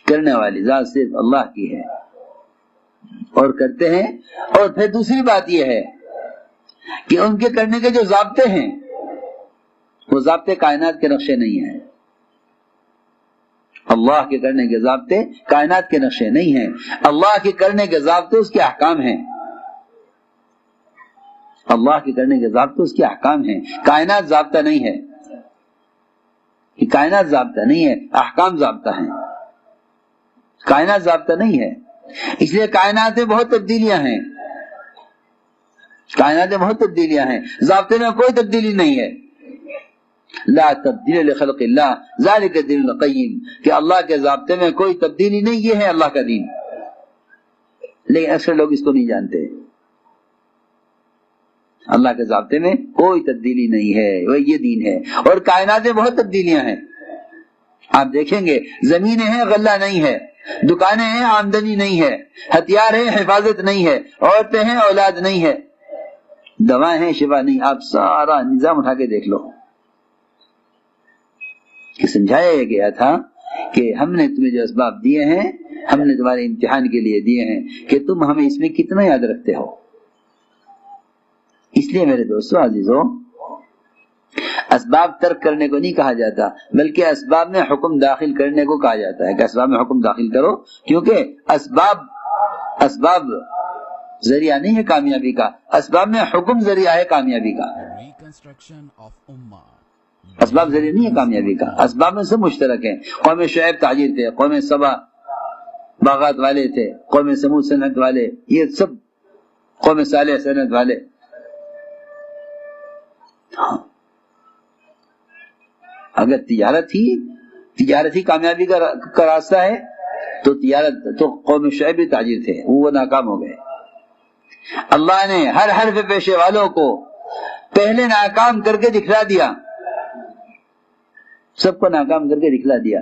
کرنے والی ذات صرف اللہ کی ہے اور کرتے ہیں. اور پھر دوسری بات یہ ہے کہ ان کے کرنے کے جو ضابطے ہیں وہ ضابطے کائنات کے نقشے نہیں ہیں. اللہ کے کرنے کے ضابطے کائنات کے نقشے نہیں ہیں. اللہ کے کرنے کے ضابطے اس کے احکام ہیں. اللہ کے کرنے کے ضابطے اس کے احکام ہیں. کائنات ضابطہ نہیں ہے. کائنات ضابطہ نہیں ہے، احکام ضابطہ ہیں. کائنات ضابطہ نہیں ہے. اس لیے کائنات میں بہت تبدیلیاں ہیں. کائنات میں بہت تبدیلیاں ہیں. ضابطے میں کوئی تبدیلی نہیں ہے. لا تبدیل لخلق اللہ ذالک الدین القیم، کہ اللہ کے ضابطے میں کوئی تبدیلی نہیں، یہ ہے اللہ کا دین. لیکن اکثر لوگ اس کو نہیں جانتے. اللہ کے ضابطے میں کوئی تبدیلی نہیں ہے، وہ یہ دین ہے. اور کائنات میں بہت تبدیلیاں ہیں. آپ دیکھیں گے زمینیں ہیں، غلہ نہیں ہے. دکانیں ہیں، آمدنی نہیں ہے. ہتھیار ہیں، حفاظت نہیں ہے. عورتیں ہیں، اولاد نہیں ہے. دوائیں ہیں، شفا نہیں. آپ سارا نظام اٹھا کے دیکھ لو. کہ سمجھایا گیا تھا کہ ہم نے تمہیں جو اسباب دیے ہیں ہم نے تمہارے امتحان کے لیے دیے ہیں کہ تم ہمیں اس میں کتنا یاد رکھتے ہو. اس لیے میرے دوستو عزیزو، اسباب ترک کرنے کو نہیں کہا جاتا، بلکہ اسباب میں حکم داخل کرنے کو کہا جاتا ہے کہ اسباب میں حکم داخل کرو، کیونکہ اسباب ذریعہ نہیں ہے کامیابی کا، اسباب میں حکم ذریعہ ہے کامیابی کا. اسباب ذریعہ نہیں ہے کامیابی کا. اسباب میں سب مشترک ہیں. قوم شعیب تاجر تھے، قوم سبا باغات والے تھے، قوم سمود صنعت والے، یہ سب قوم صالح صنعت والے. اگر تجارت ہی کامیابی کا راستہ ہے تو قوم شعیب بھی تاجر تھے، وہ ناکام ہو گئے. اللہ نے ہر حرف پیشے والوں کو پہلے ناکام کر کے دکھلا دیا، سب کو ناکام کر کے دکھلا دیا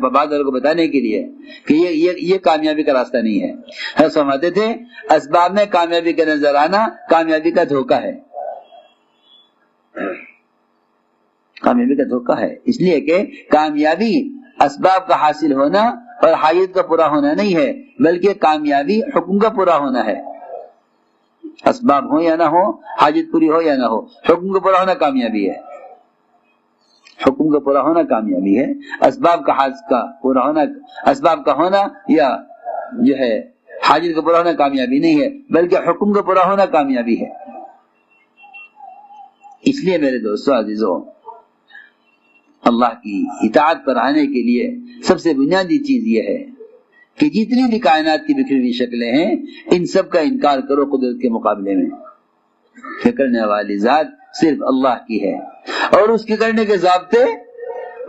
بعض کو بتانے کے لیے کہ یہ کامیابی کا راستہ نہیں ہے. ہم سمجھتے تھے اسباب میں کامیابی کا نظر آنا کامیابی کا دھوکہ ہے. کامیابی کا دھوکہ ہے، اس لیے کہ کامیابی اسباب کا حاصل ہونا اور حاجت کا پورا ہونا نہیں ہے، بلکہ کامیابی حکم کا پورا ہونا ہے. اسباب ہو یا نہ ہو، حاجت پوری ہو یا نہ ہو، حکم کا پورا ہونا کامیابی ہے. حکم کا پورا ہونا کامیابی ہے. اسباب کا پورا ہونا، اسباب کا ہونا یا جو ہے حاجت کا پورا ہونا کامیابی نہیں ہے، بلکہ حکم کا پورا ہونا کامیابی ہے. اس لیے میرے دوستو عزیزو، اللہ کی اطاعت پر آنے کے لیے سب سے بنیادی چیز یہ ہے کہ جتنی بھی کائنات کی بکھری ہوئی شکلیں ہیں ان سب کا انکار کرو قدرت کے مقابلے میں. کہ کرنے والی ذات صرف اللہ کی ہے اور اس کے کرنے کے ضابطے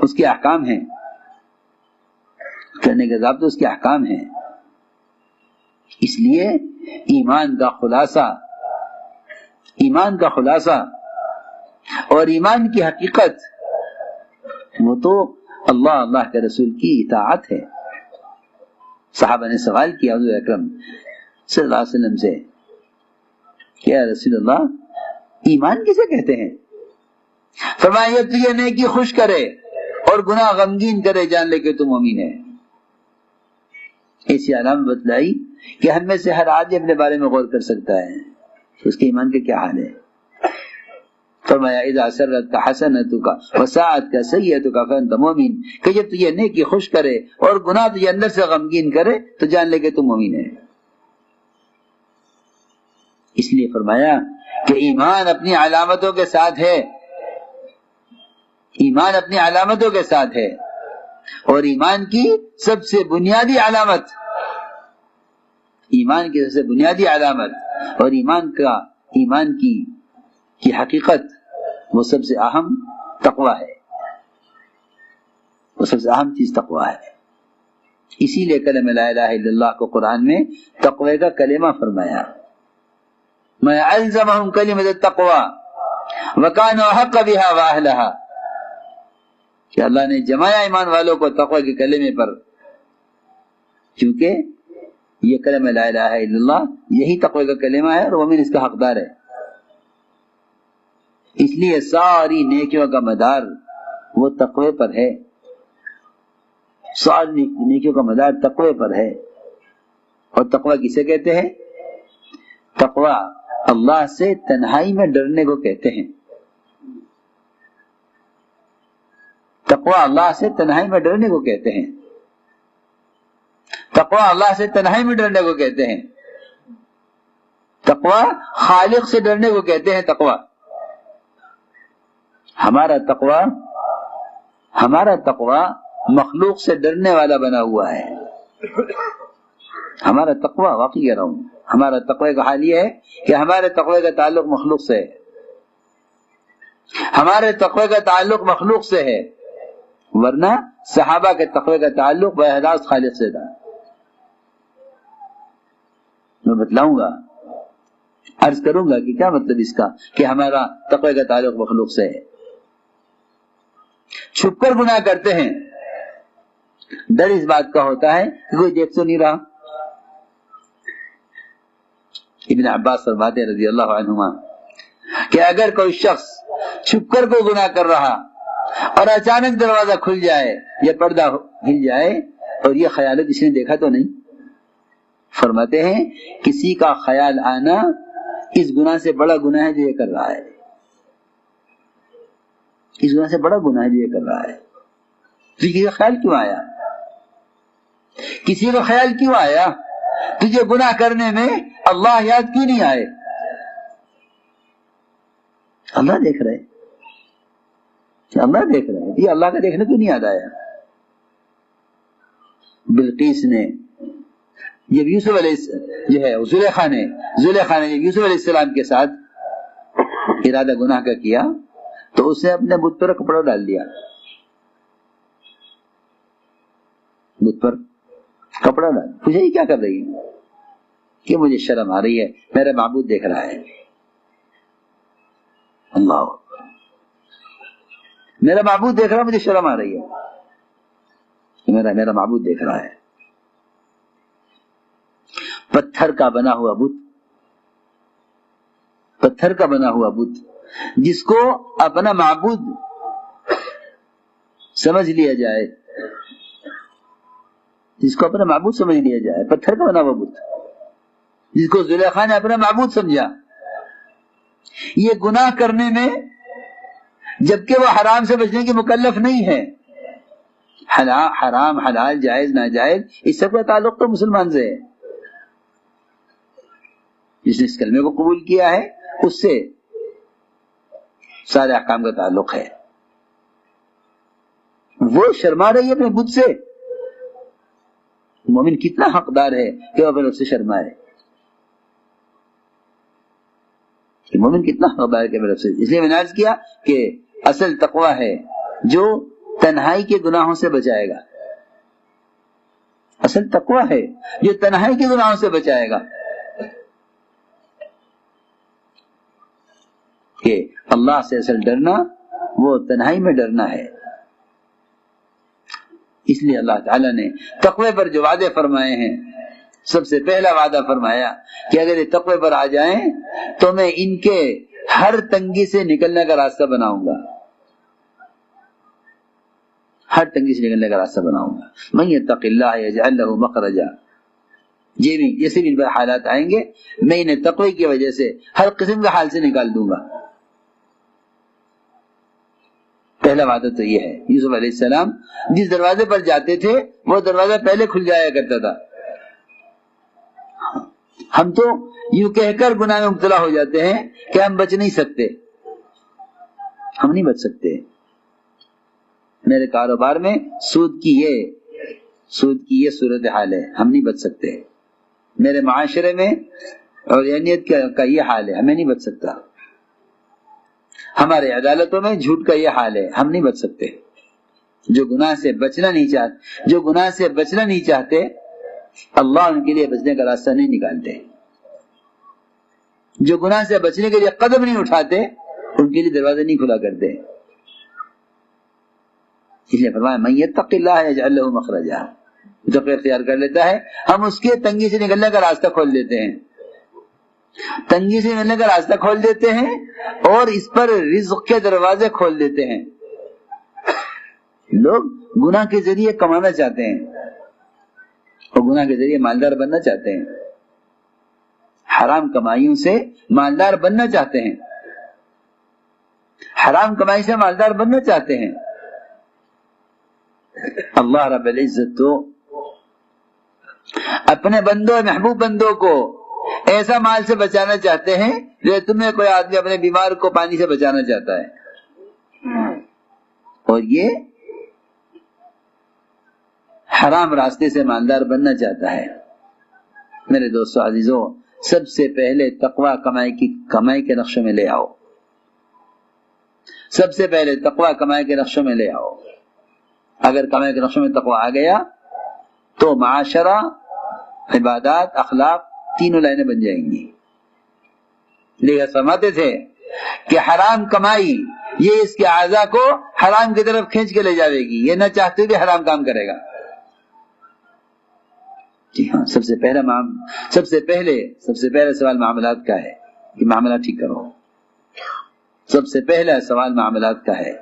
اس کے احکام ہیں. کرنے کے ضابطے اس کے احکام ہیں. اس لیے ایمان کا خلاصہ اور ایمان کی حقیقت وہ تو اللہ کے رسول کی اطاعت ہے. صحابہ نے سوال کیا حضور اکرم صلی اللہ علیہ وسلم سے کہ یا رسول اللہ ایمان کسے کہتے ہیں؟ فرمایا تو یہ نیکی خوش کرے اور گناہ غمگین کرے، جان لے کہ تو مومن ہے. ایسی علامت بتلائی کہ ہم میں سے ہر آدمی اپنے بارے میں غور کر سکتا ہے اس کے ایمان کا کیا حال ہے. فرمایا اذا سرت حسنتک وساءتک سیئتک فانت مؤمن، کہ جب تو یہ نیکی خوش کرے اور گناہ تجھے اندر سے غمگین کرے تو جان لے کہ تو مومن ہے. اس لیے فرمایا کہ ایمان اپنی علامتوں کے ساتھ ہے. ایمان اپنی علامتوں کے ساتھ ہے اور ایمان کی سب سے بنیادی علامت، ایمان کی سب سے بنیادی علامت اور ایمان کی حقیقت وہ سب سے اہم تقوی ہے. وہ سب سے اہم چیز تقوی ہے. اسی لیے کلمہ لا الہ الا اللہ کو قرآن میں تقوی کا کلمہ فرمایا. میں الزمہم کلمۃ التقوی وکانوا احق بها واہلہا، کہ اللہ نے جمایا ایمان والوں کو تقوی کے کلمے پر، کیونکہ یہ کلمہ لا الہ الا اللہ یہی تقوی کا کلمہ ہے اور مومن اس کا حقدار ہے. اس لیے ساری نیکیوں کا مدار وہ تقوی پر ہے. ساری نیکیوں کا مدار تقوی پر ہے. اور تقوی کسے کہتے ہیں؟ تقوی اللہ سے تنہائی میں ڈرنے کو کہتے ہیں. تقوی اللہ سے تنہائی میں ڈرنے کو کہتے ہیں. تقوی اللہ سے تنہائی میں ڈرنے کو کہتے ہیں. تقوی خالق سے ڈرنے کو کہتے ہیں. تقوی ہمارا تقوی مخلوق سے ڈرنے والا بنا ہوا ہے. ہمارا تقوی، واقعی کہہ رہا ہوں، ہمارا تقوی کا حال یہ ہے کہ ہمارے تقوی کا تعلق مخلوق سے ہے. ہمارے تقوی کا تعلق مخلوق سے ہے، ورنہ صحابہ کے تقوی کا تعلق بحراس خالق سے تھا. میں بتلاؤں گا، عرض کروں گا کہ کیا مطلب اس کا کہ ہمارا تقوی کا تعلق مخلوق سے ہے. چھپ کر گناہ کرتے ہیں، ڈر اس بات کا ہوتا ہے کہ کوئی دیکھ تو نہیں رہا. ابن عباس فرماتے ہیں رضی اللہ عنہما کہ اگر کوئی شخص چھپ کر کوئی گناہ کر رہا اور اچانک دروازہ کھل جائے یا پردہ ہل جائے اور یہ خیال ہے کسی نے دیکھا تو نہیں، فرماتے ہیں کسی کا خیال آنا اس گناہ سے بڑا گناہ ہے جو یہ کر رہا ہے. اس گناہ سے بڑا گناہ ہے جو یہ کر رہا ہے. کسی کا خیال کیوں آیا؟ کسی کا خیال کیوں آیا؟ تجھے گناہ کرنے میں اللہ یاد کیوں نہیں آئے؟ اللہ دیکھ رہے، اللہ دیکھ رہے، یہ اللہ کا دیکھنے کیوں نہیں یاد آیا؟ بلقیس نے جب یوسف علیہ جو ہے زلیخا نے جب یوسف علیہ السلام کے ساتھ ارادہ گناہ کا کیا تو اس نے اپنے بت پر کپڑا ڈال دیا. بت پر کپڑا ڈال، پوچھا یہ کیا کر رہی ہے؟ کہ مجھے شرم آ رہی ہے، میرا معبود دیکھ رہا ہے. اللہ، میرا معبود دیکھ رہا ہے، مجھے شرم آ رہی ہے، میرا معبود دیکھ رہا ہے. پتھر کا بنا ہوا بت، پتھر کا بنا ہوا بت جس کو اپنا معبود سمجھ لیا جائے، جس کو اپنا معبود سمجھ لیا جائے، پتھر کا بنا ہوا بت جس کو زلیخا نے اپنا معبود سمجھا. یہ گناہ کرنے میں جبکہ وہ حرام سے بچنے کی مکلف نہیں ہے، حرام حلال جائز ناجائز اس سب کا تعلق تو مسلمان سے ہے. جس نے اس کلمے کو قبول کیا ہے اس سے سارے احکام کا تعلق ہے. وہ شرما رہی ہے اپنے بت سے. مومن کتنا حقدار ہے کہ وہ اپنے رب سے شرمائے. مومن کتنا حقدار ہے کہ اپنے رب سے. اس لیے میں نے عرض کیا کہ اصل تقوی ہے جو تنہائی کے گناہوں سے بچائے گا. اصل تقوی ہے جو تنہائی کے گناہوں سے بچائے گا، کہ اللہ سے اصل ڈرنا وہ تنہائی میں ڈرنا ہے. اس لیے اللہ تعالیٰ نے تقوی پر جو وعدے فرمائے ہیں، سب سے پہلا وعدہ فرمایا کہ اگر یہ تقوی پر آ جائیں تو میں ان کے ہر تنگی سے نکلنے کا راستہ بناؤں گا. ہر تنگی سے نکلنے کا راستہ بناؤں گا. من یتق اللہ یجعل له مخرجا. جیسے بھی ان پر حالات آئیں گے میں انہیں تقوی کی وجہ سے ہر قسم کے حال سے نکال دوں گا. پہلا وعدہ تو یہ ہے. یوسف علیہ السلام جس دروازے پر جاتے تھے وہ دروازہ پہلے کھل جایا کرتا تھا. ہم تو یوں کہہ کر گناہ میں مبتلا ہو جاتے ہیں کہ ہم بچ نہیں سکتے. ہم نہیں بچ سکتے. میرے کاروبار میں سود کی یہ صورت حال ہے، ہم نہیں بچ سکتے. میرے معاشرے میں عریانیت کا یہ حال ہے، ہمیں نہیں بچ سکتا. ہمارے عدالتوں میں جھوٹ کا یہ حال ہے، ہم نہیں بچ سکتے. جو گناہ سے بچنا نہیں چاہتے اللہ ان کے لیے بچنے کا راستہ نہیں نکالتے. جو گناہ سے بچنے کے لیے قدم نہیں اٹھاتے ان کے لیے دروازے نہیں کھلا کرتے. اس لیے فرمایا من یتق اللہ یجعل له مخرجا. جو اختیار کر لیتا ہے ہم اس کے تنگی سے نکلنے کا راستہ کھول دیتے ہیں. تنگی سے نکلنے کا راستہ کھول دیتے ہیں اور اس پر رزق کے دروازے کھول دیتے ہیں. لوگ گناہ کے ذریعے کمانا چاہتے ہیں اور گناہ کے ذریعے مالدار بننا چاہتے ہیں، حرام کمائیوں سے مالدار بننا چاہتے ہیں، حرام کمائی سے مالدار بننا چاہتے ہیں۔ اللہ رب العزت تو اپنے بندوں محبوب بندوں کو ایسا مال سے بچانا چاہتے ہیں جیسے تمہیں کوئی آدمی اپنے بیمار کو پانی سے بچانا چاہتا ہے، اور یہ حرام راستے سے مالدار بننا چاہتا ہے۔ میرے دوستو عزیزو، سب سے پہلے تقوی کمائی کے نقشے میں لے آؤ، سب سے پہلے تقوی کمائی کے نقشے میں لے آؤ۔ اگر کمائی کے نقشے میں تقوی آ گیا تو معاشرہ، عبادات، اخلاق تینوں لائنیں بن جائیں گی۔ لیکن فرماتے تھے کہ حرام کمائی یہ اس کے اعضاء کو حرام کی طرف کھینچ کے لے جاوے گی، یہ نہ چاہتے بھی حرام کام کرے گا۔ جی ہاں، سب سے پہلے سوال معاملات کا ہے کہ معاملات ٹھیک کرو۔ سب سے پہلا سوال معاملات کا ہے۔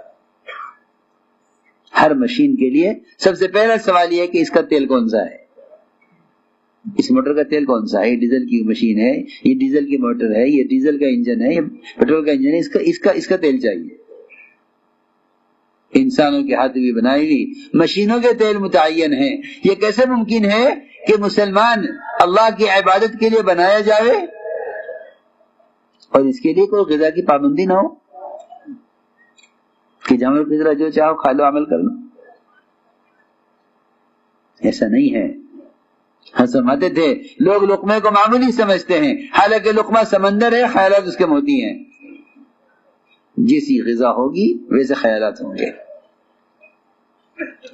ہر مشین کے لیے سب سے پہلا سوال یہ ہے کہ اس کا تیل کون سا ہے، اس موٹر کا تیل کون سا ہے، یہ ڈیزل کی مشین ہے، یہ ڈیزل کی موٹر ہے، یہ ڈیزل کا انجن ہے، یہ پیٹرول کا انجن ہے، اس کا تیل چاہیے۔ انسانوں کے ہاتھ بھی بنائی ہوئی مشینوں کے تیل متعین ہیں۔ یہ کیسے ممکن ہے کہ مسلمان اللہ کی عبادت کے لیے بنایا جائے اور اس کے لیے کوئی غذا کی پابندی نہ ہو کہ جانور کی طرح جو چاہو کھا لو، عمل کر لو؟ ایسا نہیں ہے۔ ہم سمجھتے تھے لوگ لقمے کو معمولی سمجھتے ہیں، حالانکہ لقمہ سمندر ہے، خیالات اس کے موتی ہیں۔ جیسی غذا ہوگی ویسے خیالات ہوں گے۔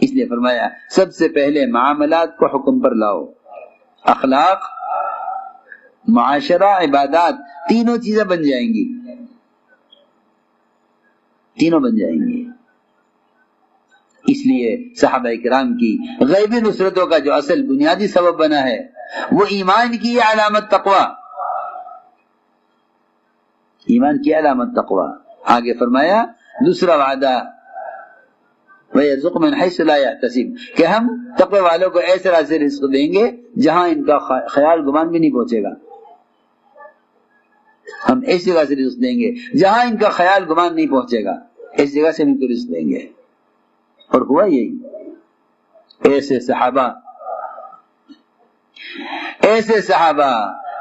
اس لیے فرمایا سب سے پہلے معاملات کو حکم پر لاؤ، اخلاق، معاشرہ، عبادات، تینوں چیزیں بن جائیں گی، تینوں بن جائیں گی۔ اس لیے صحابہ کرام کی غیبی نصرتوں کا جو اصل بنیادی سبب بنا ہے وہ ایمان کی علامت تقوی، ایمان کی علامت تقوی۔ آگے فرمایا دوسرا وعدہ وَيَرْزُقْ مِنْ حَيْثُ لَا يَحْتَسِبُ، کہ ہم تقوی والوں کو ایسے راستے رزق دیں گے جہاں ان کا خیال گمان بھی نہیں پہنچے گا۔ ہم ایسی جگہ سے رزق دیں گے جہاں ان کا خیال گمان نہیں پہنچے گا، اس جگہ سے ان کو رزق دیں گے۔ اور ہوا یہی، ایسے صحابہ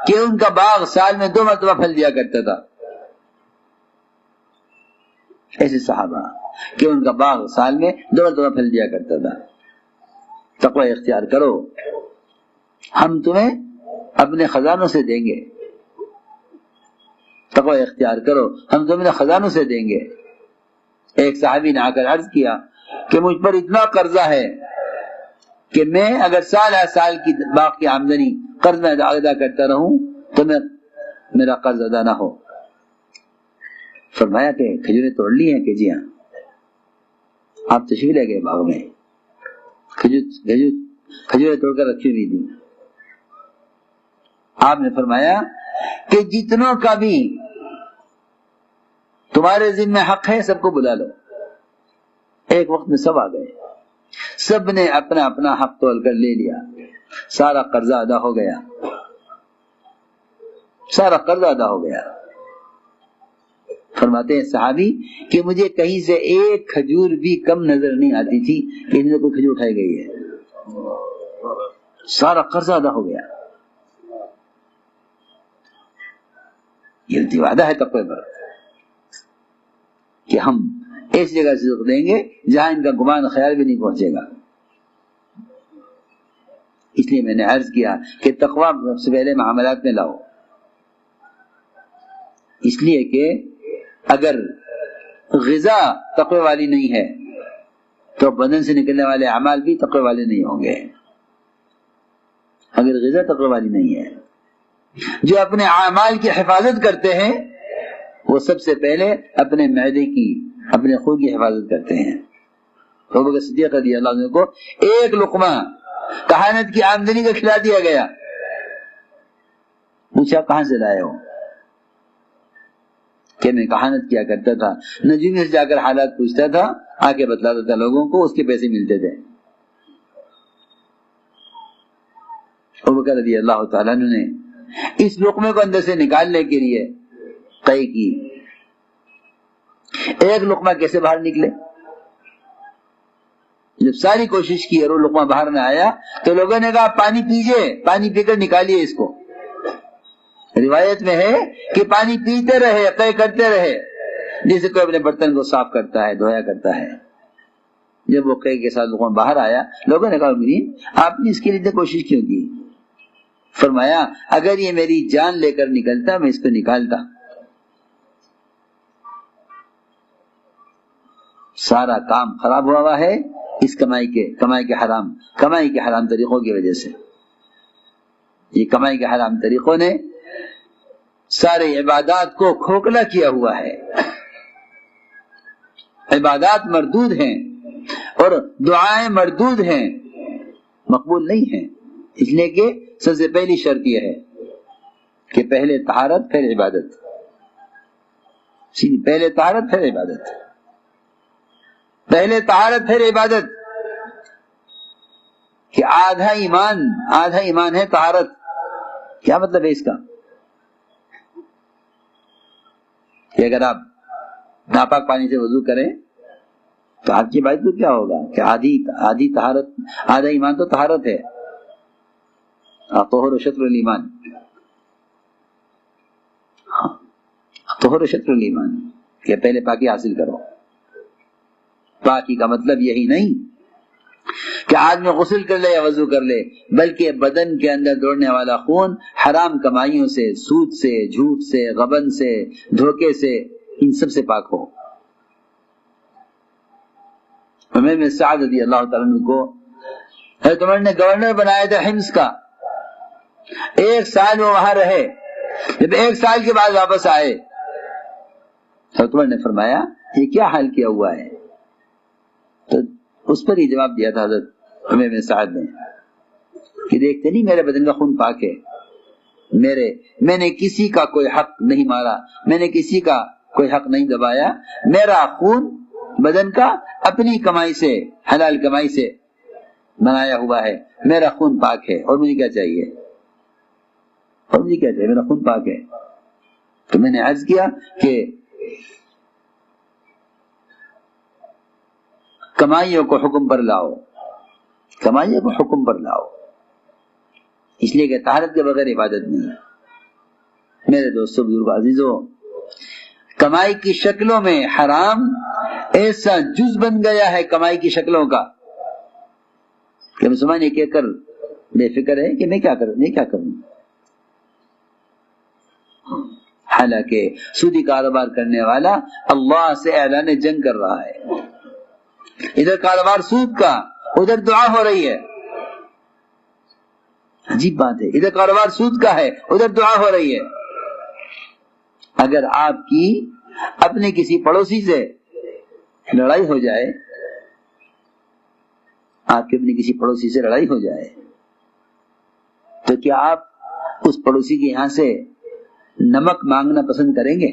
کہ ان کا باغ سال میں 2 مرتبہ پھل دیا کرتا تھا، ایسے صحابہ کہ ان کا باغ سال میں 2 مرتبہ پھل دیا کرتا تھا۔ تقوی اختیار کرو، ہم تمہیں اپنے خزانوں سے دیں گے۔ تقوی اختیار کرو، ہم تمہیں خزانوں سے دیں گے۔ ایک صحابی نے آ کر عرض کیا کہ مجھ پر اتنا قرضہ ہے کہ میں اگر سال کی باغ کی آمدنی قرض میں ادا کرتا رہوں تو میرا قرض ادا نہ ہو۔ فرمایا کہ کھجوریں توڑ لی ہیں؟ کہ جی ہاں۔ آپ تشریف لے گئے باغ میں، کھجوریں توڑ کر رکھی ہوئی تھی۔ آپ نے فرمایا کہ جتنوں کا بھی تمہارے ذمہ حق ہے سب کو بلا لو۔ ایک وقت میں سب آ گئے، سب نے اپنا اپنا حق تول کر لے لیا، سارا قرضہ ادا ہو گیا، سارا قرضہ ادا ہو گیا۔ فرماتے ہیں صحابی کہ مجھے کہیں سے ایک کھجور بھی کم نظر نہیں آتی تھی کہ ان میں کوئی کھجور اٹھائی گئی ہے، سارا قرضہ ادا ہو گیا۔ یہ وعدہ ہے تقوی پر کہ ہم ایسی جگہ سے رزق دیں گے جہاں ان کا گمان خیال بھی نہیں پہنچے گا۔ اس لیے میں نے عرض کیا کہ تقوی سب سے پہلے معاملات میں لاؤ، اس لیے کہ اگر غذا تقوی والی نہیں ہے تو بدن سے نکلنے والے اعمال بھی تقوی والے نہیں ہوں گے۔ اگر غذا تقوی والی نہیں ہے، جو اپنے اعمال کی حفاظت کرتے ہیں وہ سب سے پہلے اپنے معدے کی، اپنے خون کی حفاظت کرتے ہیں۔ ابوبکر صدیق رضی اللہ عنہ کو ایک لقمہ کہانت کی آمدنی کا کھلا دیا گیا، پوچھا کہاں سے لائے ہو؟ کہ میں کہانت کیا کرتا تھا، نجومی سے جا کر حالات پوچھتا تھا آ کے بتلاتا تھا لوگوں کو، اس کے پیسے ملتے تھے۔ ابوبکر رضی اللہ تعالیٰ عنہ نے اس لقمے کو اندر سے نکالنے کے لیے طے کی، ایک لقمہ کیسے باہر نکلے؟ جب ساری کوشش کی اور وہ لقمہ باہر نہ آیا تو لوگوں نے کہا پانی پیجئے، پانی پی کر نکالیے اس کو۔ روایت میں ہے کہ پانی پیتے رہے، طے کرتے رہے، جیسے کوئی اپنے برتن کو صاف کرتا ہے، دھویا کرتا ہے۔ جب وہ قے کے ساتھ لقمہ باہر آیا، لوگوں نے کہا امین آپ نے اس کے لیے کوشش کیوں کی؟ فرمایا اگر یہ میری جان لے کر نکلتا میں اس کو نکالتا۔ سارا کام خراب ہوا ہے اس کمائی کے حرام طریقوں کی وجہ سے۔ یہ کمائی کے حرام طریقوں نے سارے عبادات کو کھوکھلا کیا ہوا ہے، عبادات مردود ہیں اور دعائیں مردود ہیں، مقبول نہیں ہیں، اس لیے کہ سب سے پہلی شرط یہ ہے کہ پہلے طہارت پھر عبادت، پہلے طہارت پھر عبادت، پہلے طہارت پھر عبادت، کہ آدھا ایمان ہے طہارت۔ کیا مطلب ہے اس کا؟ کہ اگر آپ ناپاک پانی سے وضو کریں تو آپ کی بات تو کیا ہوگا کہ آدھی طہارت، آدھا ایمان تو طہارت ہے، طہور شطر الایمان، طہور شطر الایمان، کہ پہلے پاکی حاصل کرو۔ پاکی کا مطلب یہی نہیں کہ آدمی غسل کر لے یا وضو کر لے، بلکہ بدن کے اندر دوڑنے والا خون حرام کمائیوں سے، سود سے، جھوٹ سے، غبن سے، دھوکے سے، ان سب سے پاک ہو۔ عمر بن سعد رضی اللہ تعالیٰ عنہ کو حضرت عمر نے گورنر بنایا تھا حمص کا، 1 سال وہ وہاں رہے۔ جب 1 سال کے بعد واپس آئے حضرت عمر نے فرمایا یہ کیا حال کیا ہوا ہے؟ تو اس پر ہی جواب دیا تھا حضرت عمر بن سعد نے کہ دیکھتے نہیں میرے بدن کا خون پاک ہے، میں نے کسی کا کوئی حق نہیں مارا، میں نے کسی کا کوئی حق نہیں دبایا، میرا خون بدن کا اپنی کمائی سے، حلال کمائی سے بنایا ہوا ہے، میرا خون پاک ہے، اور مجھے کیا چاہیے؟ میرا خون پاک ہے۔ تو میں نے عرض کیا کہ کمائیوں کو حکم پر لاؤ، کمائیوں کو حکم پر لاؤ، اس لیے کہ طہارت کے بغیر عبادت نہیں ہے۔ میرے دوستو، بزرگو، عزیزو، کمائی کی شکلوں میں حرام ایسا جز بن گیا ہے کمائی کی شکلوں کا کہ مسلمان یہ کہہ کر بے فکر ہے کہ میں کیا کروں، حالانکہ سودی کاروبار کرنے والا اللہ سے اعلان جنگ کر رہا ہے۔ ادھر کاروبار سود کا، ادھر دعا ہو رہی ہے۔ عجیب بات ہے، ادھر کاروبار سود کا ہے، ادھر دعا ہو رہی ہے۔ اگر آپ کی اپنے کسی پڑوسی سے لڑائی ہو جائے، آپ کے اپنے کسی پڑوسی سے لڑائی ہو جائے تو کیا آپ اس پڑوسی کے یہاں سے نمک مانگنا پسند کریں گے؟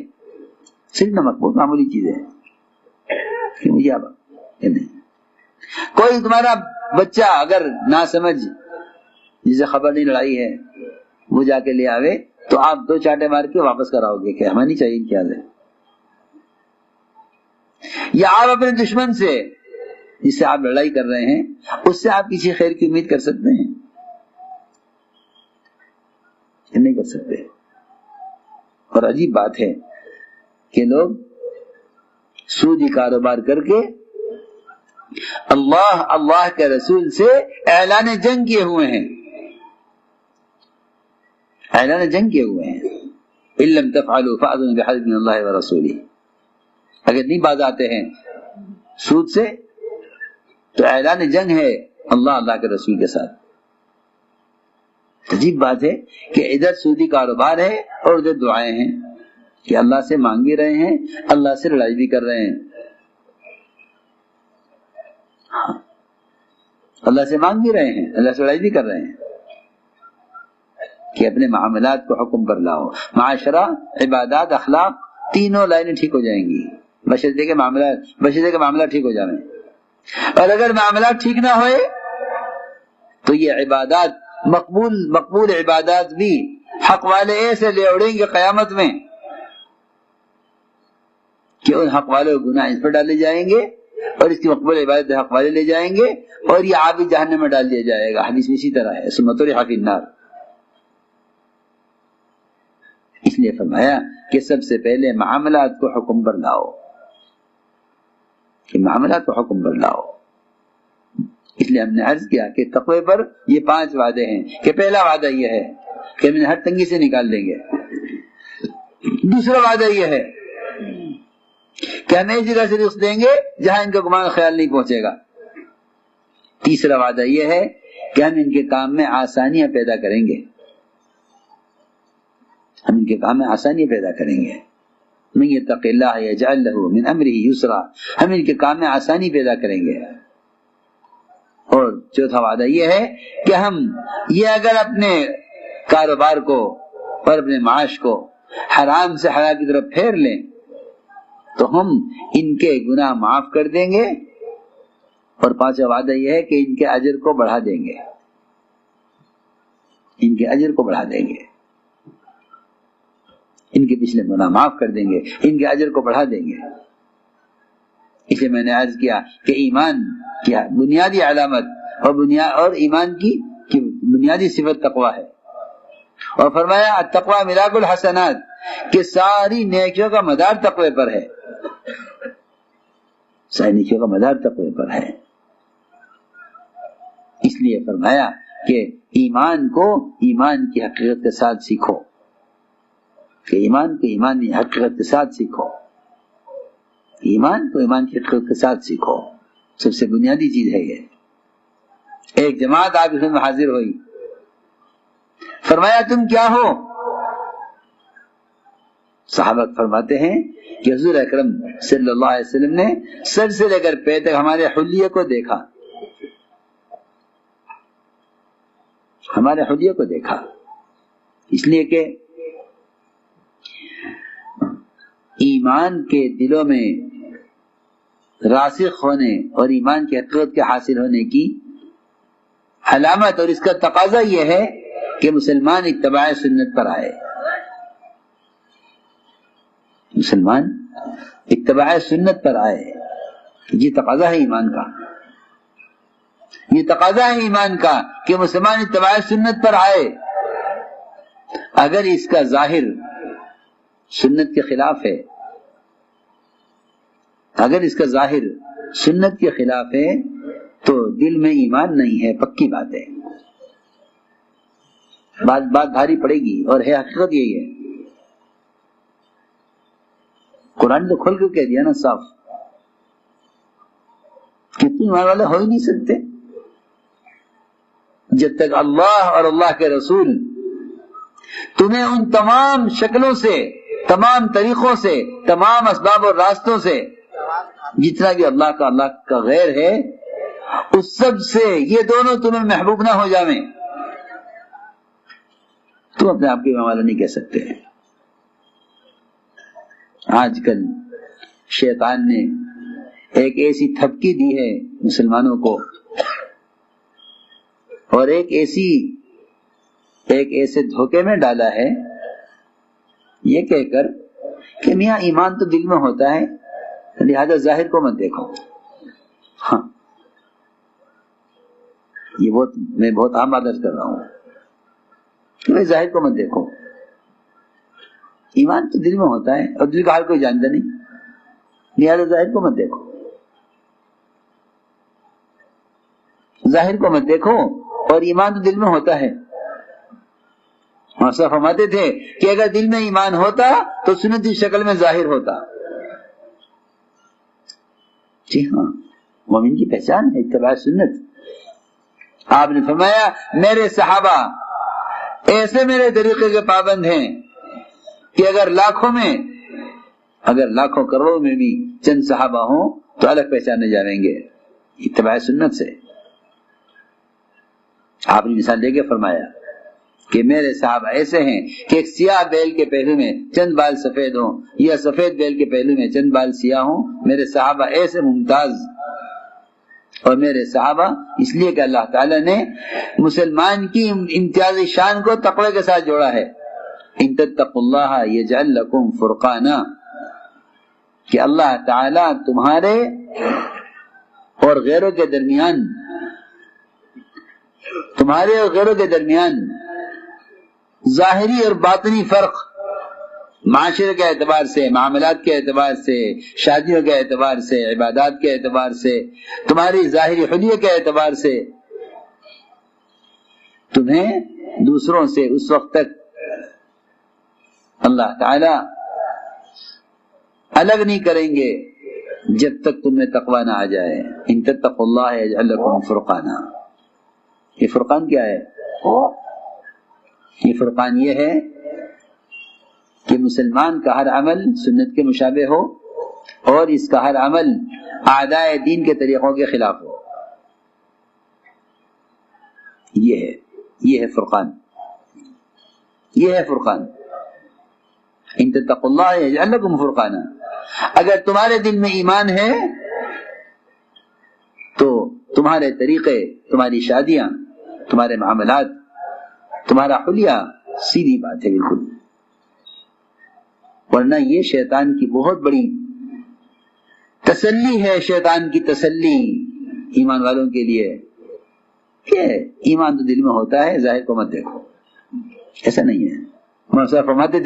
صرف نمک، بہت معمولی چیز ہے، مجھے آپ نہیں۔ کوئی تمہارا بچہ اگر نہ سمجھ، جسے خبر نہیں لڑائی ہے، وہ جا کے لے آوے تو آپ 2 چاٹے مار کے واپس کراؤ گے کہ ہمیں نہیں چاہیے، کیا ہے؟ یا آپ اپنے دشمن سے جس سے آپ لڑائی کر رہے ہیں، اس سے آپ کسی خیر کی امید کر سکتے ہیں؟ نہیں کر سکتے۔ اور عجیب بات ہے کہ لوگ سودی کاروبار کر کے اللہ کے رسول سے اعلان جنگ کیے ہوئے ہیں، اعلان جنگ کیے ہوئے ہیں۔ ان لم تفعلوا فاذن بحرب من اللہ ورسولہ، اگر نہیں باز آتے ہیں سود سے تو اعلان جنگ ہے اللہ کے رسول کے ساتھ۔ عجیب بات ہے کہ ادھر سودی کاروبار ہے اور ادھر دعائیں ہیں کہ اللہ سے مانگ بھی رہے ہیں، اللہ سے لڑائی بھی کر رہے ہیں۔ اللہ سے مانگ بھی رہے ہیں، اللہ سے لڑائی بھی کر رہے ہیں کہ اپنے معاملات کو حکم پر لاؤ۔ معاشرہ، عبادات، اخلاق، تینوں لائنیں ٹھیک ہو جائیں گی، بشرطے کے معاملات ٹھیک ہو جائیں. اور اگر معاملات ٹھیک نہ ہوئے تو یہ عبادات مقبول عبادات بھی حق والے ایسے لے اڑیں گے قیامت میں کہ ان حق والے گناہ اس پر ڈالے جائیں گے اور اس کی مقبول عبادت حق والے لے جائیں گے اور یہ عابد جہنم میں ڈال دیا جائے گا. حدیث میں اسی طرح ہے ثم طرح فی النار. اس لیے فرمایا کہ سب سے پہلے معاملات کو حکم پر لاؤ، کہ معاملات کو حکم پر لاؤ. اس لیے ہم نے عرض کیا کہ تقوی پر یہ 5 وعدے ہیں کہ پہلا وعدہ یہ ہے کہ ہم ہر تنگی سے نکال دیں گے. دوسرا وعدہ یہ ہے کہ ہم ایسی جگہ سے رزق دیں گے جہاں ان کا گمان خیال نہیں پہنچے گا. تیسرا وعدہ یہ ہے کہ ہم ان کے کام میں آسانیاں پیدا کریں گے، ہم ان کے کام میں آسانیاں پیدا کریں گے. من یتق اللہ یجعل لہ من امرہ یسرا، ہم ان کے کام میں آسانی پیدا کریں گے. اور چوتھا وعدہ یہ ہے کہ ہم یہ اگر اپنے کاروبار کو اور اپنے معاش کو حرام سے حلال کی طرف پھیر لیں تو ہم ان کے گناہ معاف کر دیں گے. اور پانچواں وعدہ یہ ہے کہ ان کے اجر کو بڑھا دیں گے، ان کے اجر کو بڑھا دیں گے، ان کے پچھلے گناہ معاف کر دیں گے، ان کے اجر کو بڑھا دیں گے. اس لیے میں نے عرض کیا کہ ایمان کی بنیادی علامت اور ایمان کی بنیادی صفت تقوی ہے. اور فرمایا التقوی ملاک الحسنات، کہ ساری نیکیوں کا مدار تقوی پر ہے، ساری نیکیوں کا مدار تقوی پر ہے. اس لیے فرمایا کہ ایمان کو ایمان کی حقیقت کے ساتھ سیکھو، کہ ایمان کو ایمان کی حقیقت کے ساتھ سیکھو، ایمان کو ایمان کی حقیقت کے ساتھ سیکھو. سب سے بنیادی چیز ہے یہ. ایک جماعت آپ میں حاضر ہوئی، فرمایا تم کیا ہو؟ صحابہ فرماتے ہیں کہ حضور اکرم صلی اللہ علیہ وسلم نے سر سے لے کر پیر تک ہمارے حلیے کو دیکھا، ہمارے حلیے کو دیکھا. اس لیے کہ ایمان کے دلوں میں راسخ ہونے اور ایمان کی حقیقت کے حاصل ہونے کی علامت اور اس کا تقاضا یہ ہے کہ مسلمان اتباع سنت پر آئے، مسلمان اتباع سنت پر آئے. یہ تقاضا ہے ایمان کا، یہ تقاضا ہے ایمان کا کہ مسلمان اتباع سنت پر آئے. اگر اس کا ظاہر سنت کے خلاف ہے، اگر اس کا ظاہر سنت کے خلاف ہے تو دل میں ایمان نہیں ہے، پکی بات ہے. بات بھاری پڑے گی اور ہے حقیقت یہی ہے. قرآن تو کھول کے کہہ دیا نا صاف کہ تم ایمان والے ہو ہی نہیں سکتے جب تک اللہ اور اللہ کے رسول تمہیں ان تمام شکلوں سے، تمام طریقوں سے، تمام اسباب اور راستوں سے، جتنا بھی اللہ کا غیر ہے اس سب سے یہ دونوں تمہیں محبوب نہ ہو جائیں، تم اپنے آپ کے ایمان والا نہیں کہہ سکتے. آج کل شیطان نے ایک ایسی تھپکی دی ہے مسلمانوں کو اور ایک ایسے دھوکے میں ڈالا ہے یہ کہہ کر کہ میاں ایمان تو دل میں ہوتا ہے لہذا ظاہر کو مت دیکھو. ہاں یہ میں بہت عام بات کر رہا ہوں کہ ظاہر کو مت دیکھو، ایمان تو دل میں ہوتا ہے اور دل کا حال کوئی جانتا نہیں، لہذا ظاہر کو مت دیکھو، ظاہر کو مت دیکھو اور ایمان تو دل میں ہوتا ہے. اور صاحب فرماتے تھے کہ اگر دل میں ایمان ہوتا تو سنتی شکل میں ظاہر ہوتا. جی ہاں، مومن کی پہچان ہے اتباع سنت. آپ نے فرمایا میرے صحابہ ایسے میرے طریقے کے پابند ہیں کہ اگر لاکھوں کروڑوں میں بھی چند صحابہ ہوں تو الگ پہچانے جائیں گے اتباع سنت سے. آپ نے مثال دے کے فرمایا کہ میرے صحابہ ایسے ہیں کہ ایک سیاہ بیل کے پہلو میں چند بال سفید ہوں یا سفید بیل کے پہلو میں چند بال سیاہ ہوں، میرے صحابہ ایسے ممتاز. اور میرے صحابہ اس لیے کہ اللہ تعالیٰ نے مسلمان کی امتیازی شان کو تقوی کے ساتھ جوڑا ہے. ان تتقوا اللہ یجعل لکم فرقانا، کہ اللہ تعالیٰ تمہارے اور غیروں کے درمیان، تمہارے اور غیروں کے درمیان ظاہری اور باطنی فرق، معاشرے کے اعتبار سے، معاملات کے اعتبار سے، شادیوں کے اعتبار سے، عبادات کے اعتبار سے، تمہاری ظاہری حلیے کے اعتبار سے، تمہیں دوسروں سے اس وقت تک اللہ تعالی الگ نہیں کریں گے جب تک تم میں تقوی نہ آ جائے. ان تتقوا اللہ یجعل لکم فرقانا. یہ فرقان کیا ہے؟ یہ فرقان یہ ہے کہ مسلمان کا ہر عمل سنت کے مشابہ ہو اور اس کا ہر عمل اعداء دین کے طریقوں کے خلاف ہو. یہ ہے فرقان. یہ ہے فرقان. ان تتقوا اللہ یجعل لکم فرقانا. اگر تمہارے دل میں ایمان ہے تو تمہارے طریقے، تمہاری شادیاں، تمہارے معاملات، تمہارا حلیہ سیدھی بات ہے بالکل. ورنہ یہ شیطان کی بہت بڑی تسلی ہے، شیطان کی تسلی ایمان والوں کے لیے کہ ایمان تو دل میں ہوتا ہے، ظاہر کو مت دیکھو. ایسا نہیں ہے. مولانا فرماتے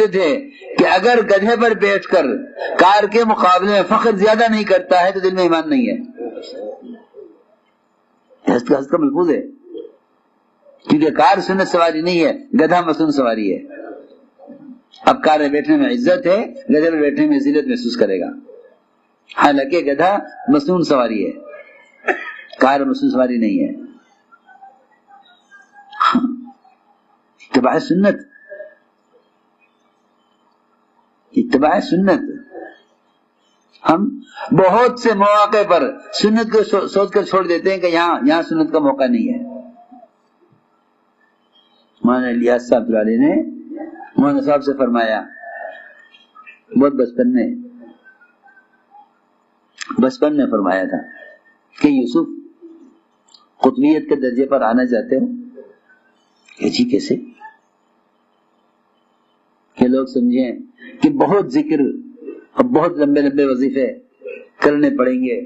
تھے کہ اگر گدھے پر بیٹھ کر کار کے مقابلے میں فخر زیادہ نہیں کرتا ہے تو دل میں ایمان نہیں ہے. حضرت کا ملفوظ ہے، کیونکہ کار سنت سواری نہیں ہے، گدھا مسنون سواری ہے. اب کار میں بیٹھنے میں عزت ہے، گدھے میں بیٹھنے میں ذلت محسوس کرے گا. حالانکہ گدھا مسنون سواری ہے، کار مسنون سواری نہیں ہے. اتباع سنت، اتباع سنت. ہم بہت سے مواقع پر سنت کو سوچ کر چھوڑ دیتے ہیں کہ یہاں سنت کا موقع نہیں ہے. مولانا الیاس صاحب نے مولانا صاحب سے فرمایا بہت بچپن میں فرمایا تھا کہ یوسف قطبیت کے درجے پر آنا چاہتے ہو؟ کہ جی کیسے؟ کہ لوگ سمجھیں کہ بہت ذکر اور بہت لمبے لمبے وظیفے کرنے پڑیں گے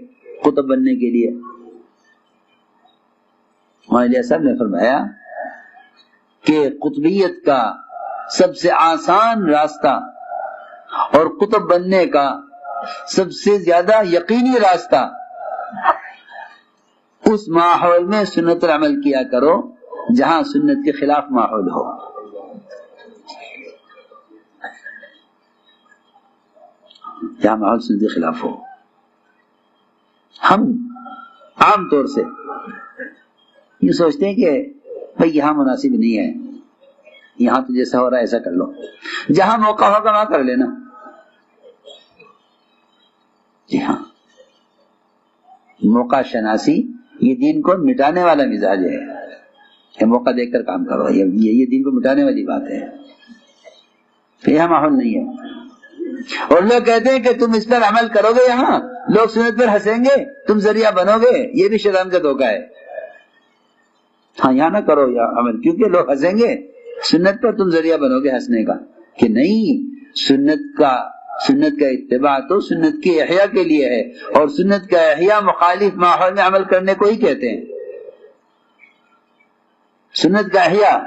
قطب بننے کے لیے. مولانا الیاس صاحب نے فرمایا کہ قطبیت کا سب سے آسان راستہ اور قطب بننے کا سب سے زیادہ یقینی راستہ اس ماحول میں سنت العمل کیا کرو جہاں سنت کے خلاف ماحول ہو. جہاں ماحول سنت کے خلاف ہو. ہم عام طور سے یہ سوچتے ہیں کہ بھئی یہاں مناسب نہیں ہے، یہاں تو جیسا ہو رہا ہے ایسا کر لو، جہاں موقع ہوگا وہاں کر لینا. جی ہاں، موقع شناسی یہ دین کو مٹانے والا مزاج ہے. یہ موقع دیکھ کر کام کرو، یہ دین کو مٹانے والی بات ہے. یہاں ماحول نہیں ہے. اور لوگ کہتے ہیں کہ تم اس پر عمل کرو گے، یہاں لوگ سنت پر ہنسیں گے، تم ذریعہ بنو گے. یہ بھی شیطان کا دھوکہ ہے. ہاں یہاں نہ کرو یا عمل، کیونکہ لوگ ہنسیں گے، سنت پر تم ذریعہ بنو گے ہنسنے کا. کہ نہیں، سنت کا اتباع تو سنت کی احیاء کے لیے ہے، اور سنت کا احیاء مخالف ماحول میں عمل کرنے کو ہی کہتے ہیں. سنت کا احیاء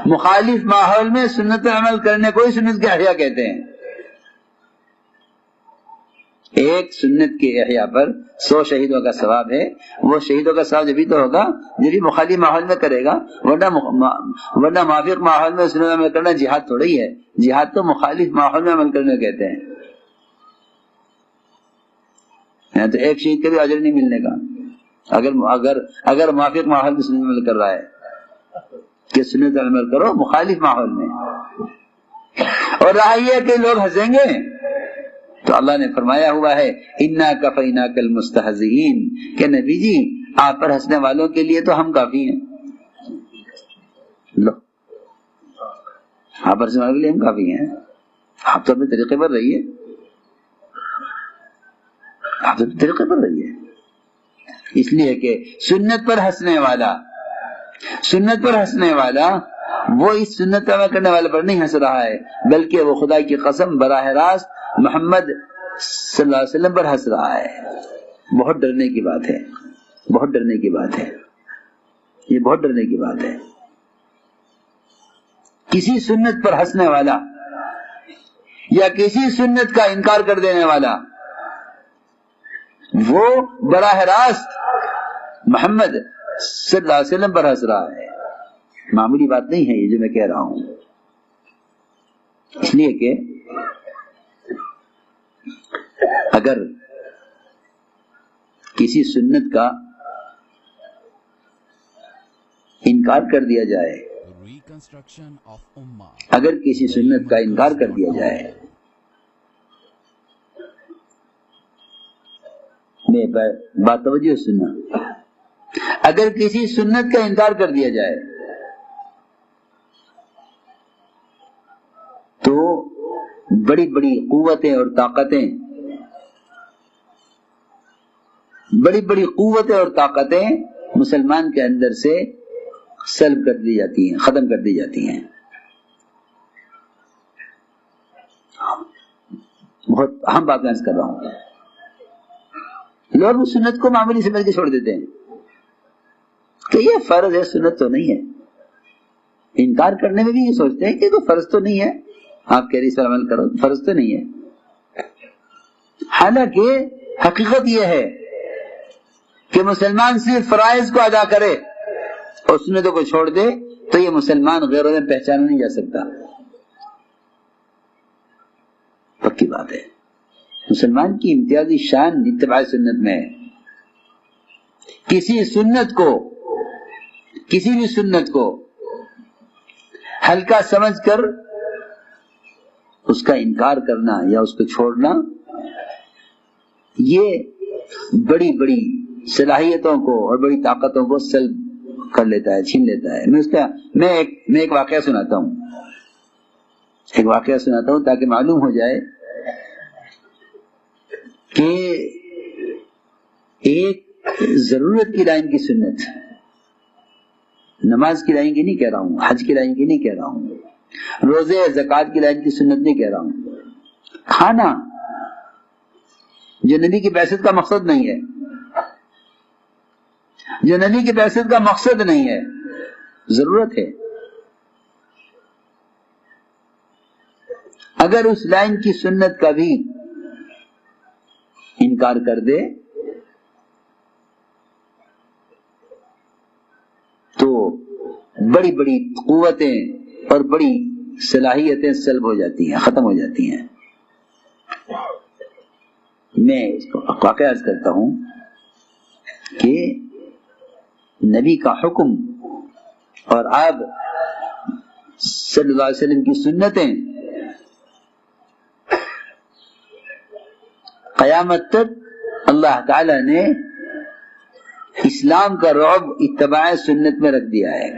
مخالف ماحول میں سنت عمل کرنے کو ہی سنت کا احیاء کہتے ہیں. ایک سنت کے احیاء پر 100 شہیدوں کا ثواب ہے. وہ شہیدوں کا ثواب جبھی تو ہوگا جبھی مخالف ماحول میں کرے گا، ورنہ موافق ماحول میں سنت عمل کرنا جہاد تھوڑا ہی ہے. جہاد تو مخالف ماحول میں عمل کرنے کہتے ہیں. یہاں تو ایک شہید کا بھی اجر نہیں ملنے کا اگر موافق ماحول میں سنت عمل کر رہا ہے. کہ سنت عمل کرو مخالف ماحول میں. اور رہا یہ کہ لوگ ہنسیں گے، تو اللہ نے فرمایا ہوا ہے انا کفیناک المستہزئین، کہ نبی جی آپ پر ہنسنے والوں کے لیے تو ہم کافی ہیں. لو آپ عرض کے لیے ہم کافی ہیں. آپ تو اپنے طریقے پر رہیے, آپ تو اپنے طریقے پر رہیے. اس لیے کہ سنت پر ہنسنے والا وہ اس سنت پر عمل کرنے والے پر نہیں ہنس رہا ہے, بلکہ وہ خدا کی قسم براہ راست محمد صلی اللہ علیہ وسلم پر ہنس رہا ہے. بہت ڈرنے کی بات ہے, بہت ڈرنے کی بات ہے, یہ بہت ڈرنے کی بات ہے. کسی سنت پر ہنسنے والا یا کسی سنت کا انکار کر دینے والا وہ براہ راست محمد صلی اللہ علیہ وسلم پر ہنس رہا ہے. معمولی بات نہیں ہے یہ جو میں کہہ رہا ہوں. اس لیے کہ اگر کسی سنت کا انکار کر دیا جائے, اگر کسی سنت کا انکار کر دیا جائے, میں بات توجہ سننا, اگر کسی سنت کا انکار کر دیا جائے تو بڑی بڑی قوتیں اور طاقتیں مسلمان کے اندر سے سلب کر دی جاتی ہیں, ختم کر دی جاتی ہیں. بہت اہم بات میں کر رہا ہوں. لوگ سنت کو معمولی سمجھ کے چھوڑ دیتے ہیں کہ یہ فرض ہے, سنت تو نہیں ہے. انکار کرنے میں بھی یہ سوچتے ہیں کہ کوئی فرض تو نہیں ہے, آپ کہہ رہی اس پر عمل کرو, فرض تو نہیں ہے. حالانکہ حقیقت یہ ہے کہ مسلمان صرف فرائض کو ادا کرے اور سنتوں کو چھوڑ دے تو یہ مسلمان غیروں میں پہچانا نہیں جا سکتا. پکی بات ہے. مسلمان کی امتیازی شان اتباع سنت میں ہے. کسی بھی سنت کو ہلکا سمجھ کر اس کا انکار کرنا یا اس کو چھوڑنا یہ بڑی بڑی صلاحیتوں کو اور بڑی طاقتوں کو سلب کر لیتا ہے, چھین لیتا ہے. میں ایک واقعہ سناتا ہوں تاکہ معلوم ہو جائے کہ ایک ضرورت کی لائن کی سنت, نماز کی لائن کی نہیں کہہ رہا ہوں, حج کی لائن کی نہیں کہہ رہا ہوں, روزے زکوٰۃ کی لائن کی سنت نہیں کہہ رہا ہوں. کھانا جو نبی کی بعثت کا مقصد نہیں ہے, جو نبی کی بعثت کا مقصد نہیں ہے, ضرورت ہے. اگر اس لائن کی سنت کا بھی انکار کر دے تو بڑی بڑی قوتیں اور بڑی صلاحیتیں سلب ہو جاتی ہیں, ختم ہو جاتی ہیں. میں اس کو واقعہ عرض کرتا ہوں کہ نبی کا حکم اور آپ صلی اللہ علیہ وسلم کی سنتیں قیامت تک اللہ تعالی نے اسلام کا رعب اتباع سنت میں رکھ دیا ہے.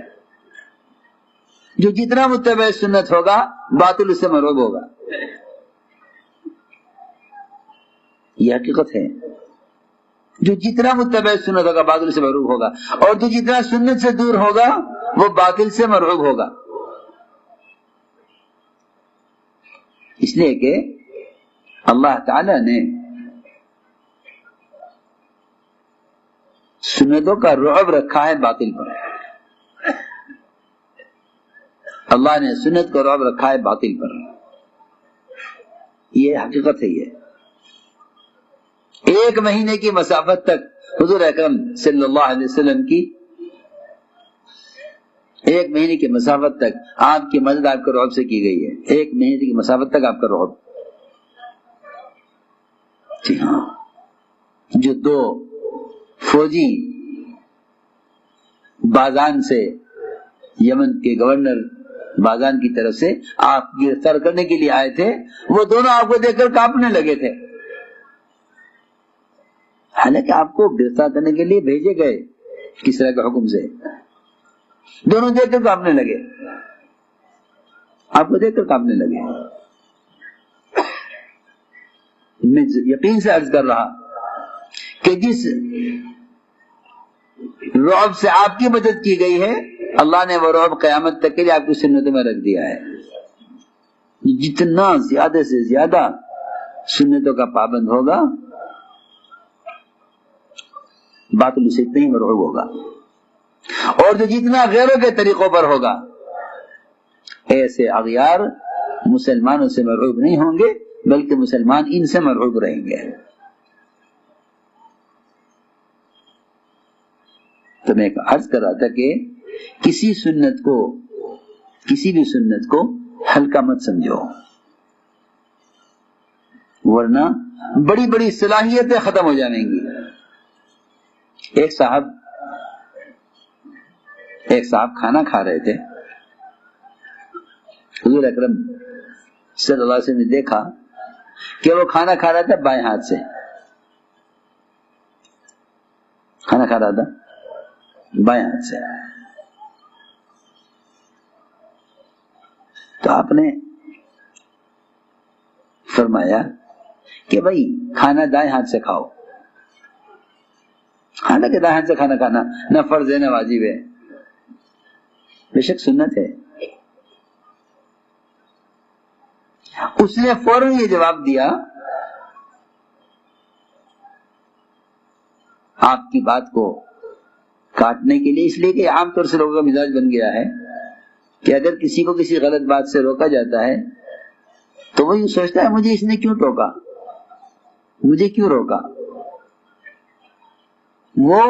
جو جتنا متبع سنت ہوگا باطل اس سے مرعوب ہوگا. یہ حقیقت ہے. جو جتنا متبع سنت ہوگا باطل سے مرعوب ہوگا, اور جو جتنا سنت سے دور ہوگا وہ باطل سے مرعوب ہوگا. اس لیے کہ اللہ تعالی نے سنتوں کا رعب رکھا ہے باطل پر. اللہ نے سنت کا رعب رکھا ہے باطل پر. یہ حقیقت ہے. یہ ایک مہینے کی مسافت تک حضور اکرم صلی اللہ علیہ وسلم کی ایک مہینے کی مسافت تک آپ کی مدد آپ کے رعب سے کی گئی ہے. ایک مہینے کی مسافت تک آپ کا رعب. جی ہاں, جو دو فوجی بازان سے, یمن کے گورنر بازان کی طرف سے آپ گرفتار کرنے کے لیے آئے تھے, وہ دونوں آپ کو دیکھ کر کانپنے لگے تھے. حالانکہ آپ کو گرفتار کرنے کے لیے بھیجے گئے کس طرح کے حکم سے, دونوں دیکھ کر کانپنے لگے، آپ کو دیکھ کر کانپنے لگے۔ میں یقین سے عرض کر رہا کہ جس رعب سے آپ کی مدد کی گئی ہے، اللہ نے وہ رعب قیامت تک کے لیے آپ کی سنتوں میں رکھ دیا ہے۔ جتنا زیادہ سے زیادہ سنتوں کا پابند ہوگا، باطل سے اتنا ہی مرعوب ہوگا، اور جو جتنا غیروں کے طریقوں پر ہوگا، ایسے اغیار مسلمانوں سے مرعوب نہیں ہوں گے، بلکہ مسلمان ان سے مرعوب رہیں گے۔ تو میں عرض کر رہا تھا کہ کسی بھی سنت کو ہلکا مت سمجھو، ورنہ بڑی بڑی صلاحیتیں ختم ہو جائیں گی۔ ایک صاحب کھانا کھا رہے تھے، حضور اکرم صلی اللہ علیہ وسلم نے دیکھا کہ وہ کھانا کھا رہا تھا بائیں ہاتھ سے، کھانا کھا رہا تھا بائیں ہاتھ سے۔ تو آپ نے فرمایا کہ بھائی کھانا دائیں ہاتھ سے کھاؤ، حالانکہ دائیں ہاتھ سے کھانا کھانا نہ فرض ہے نہ واجب ہے، بے شک سنت ہے۔ اس نے فوراً یہ جواب دیا، آپ کی بات کو کاٹنے کے لیے، اس لیے کہ عام طور سے لوگوں کا مزاج بن گیا ہے کہ اگر کسی کو کسی غلط بات سے روکا جاتا ہے تو وہ یہ سوچتا ہے مجھے اس نے کیوں ٹوکا، مجھے کیوں روکا۔ وہ